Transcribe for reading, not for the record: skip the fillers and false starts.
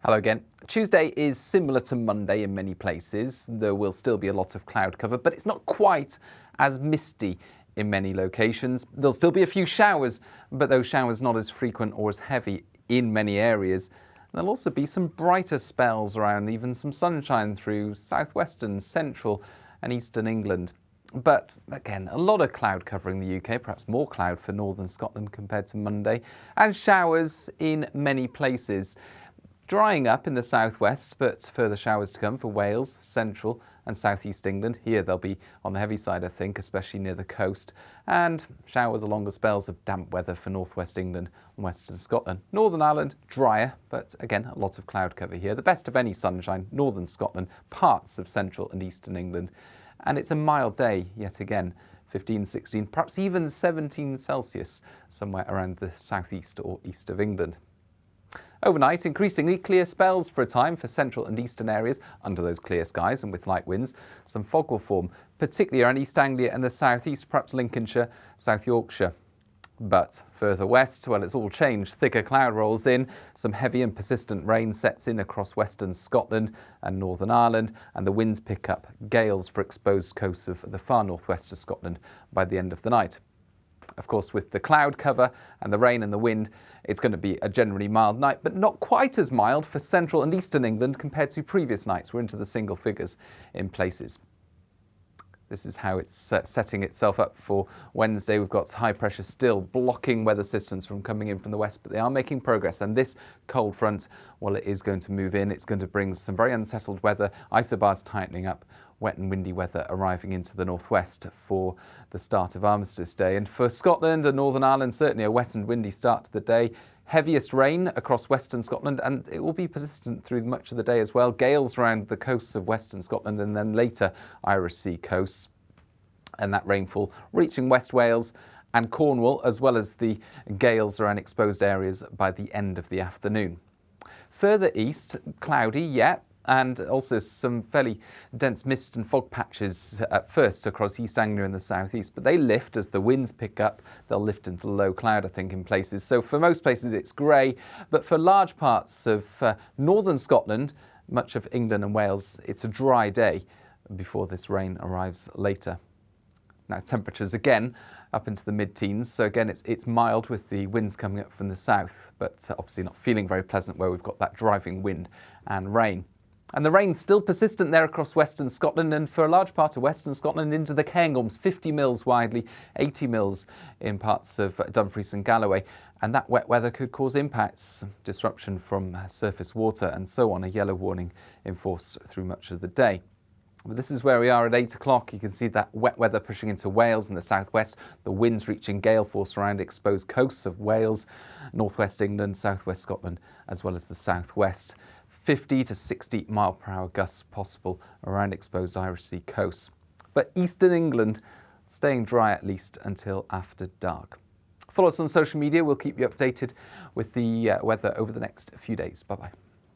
Hello again. Tuesday is similar to Monday in many places. There will still be a lot of cloud cover, but it's not quite as misty in many locations. There'll still be a few showers, but those showers not as frequent or as heavy in many areas. There'll also be some brighter spells around, even some sunshine through southwestern, central and eastern England. But again, a lot of cloud covering the UK, perhaps more cloud for northern Scotland compared to Monday, and showers in many places. Drying up in the southwest, but further showers to come for Wales, central and southeast England. Here they'll be on the heavy side, I think, especially near the coast. And showers along the spells of damp weather for northwest England and western Scotland. Northern Ireland, drier, but again, a lot of cloud cover here. The best of any sunshine, northern Scotland, parts of central and eastern England. And it's a mild day yet again. 15, 16, perhaps even 17 Celsius, somewhere around the southeast or east of England. Overnight, increasingly clear spells for a time for central and eastern areas under those clear skies and with light winds. Some fog will form, particularly around East Anglia and the southeast, perhaps Lincolnshire, South Yorkshire. But further west, well, it's all changed. Thicker cloud rolls in, some heavy and persistent rain sets in across western Scotland and Northern Ireland, and the winds pick up, gales for exposed coasts of the far northwest of Scotland by the end of the night. Of course, with the cloud cover and the rain and the wind, it's going to be a generally mild night, but not quite as mild for central and eastern England compared to previous nights. We're into the single figures in places. This is how it's setting itself up for Wednesday. We've got high pressure still blocking weather systems from coming in from the west, but they are making progress. And this cold front, well, it is going to move in. It's going to bring some very unsettled weather, isobars tightening up, wet and windy weather arriving into the northwest for the start of Armistice Day. And for Scotland and Northern Ireland, certainly a wet and windy start to the day. Heaviest rain across western Scotland, and it will be persistent through much of the day as well. Gales around the coasts of western Scotland and then later Irish Sea coasts. And that rainfall reaching West Wales and Cornwall, as well as the gales around exposed areas by the end of the afternoon. Further east, cloudy, yeah, and also some fairly dense mist and fog patches at first across East Anglia and the southeast, but they lift as the winds pick up. They'll lift into low cloud, I think, in places. So for most places it's grey, but for large parts of northern Scotland, much of England and Wales, it's a dry day before this rain arrives later. Now temperatures again up into the mid-teens, so again it's mild with the winds coming up from the south, but obviously not feeling very pleasant where we've got that driving wind and rain. And the rain's still persistent there across western Scotland and for a large part of western Scotland into the Cairngorms, 50 mils widely, 80 mils in parts of Dumfries and Galloway. And that wet weather could cause impacts, disruption from surface water and so on. A yellow warning in force through much of the day. But this is where we are at 8 o'clock. You can see that wet weather pushing into Wales and the southwest, the winds reaching gale force around exposed coasts of Wales, northwest England, southwest Scotland, as well as the southwest. 50 to 60 mile per hour gusts possible around exposed Irish Sea coasts. But eastern England staying dry at least until after dark. Follow us on social media. We'll keep you updated with the weather over the next few days. Bye-bye.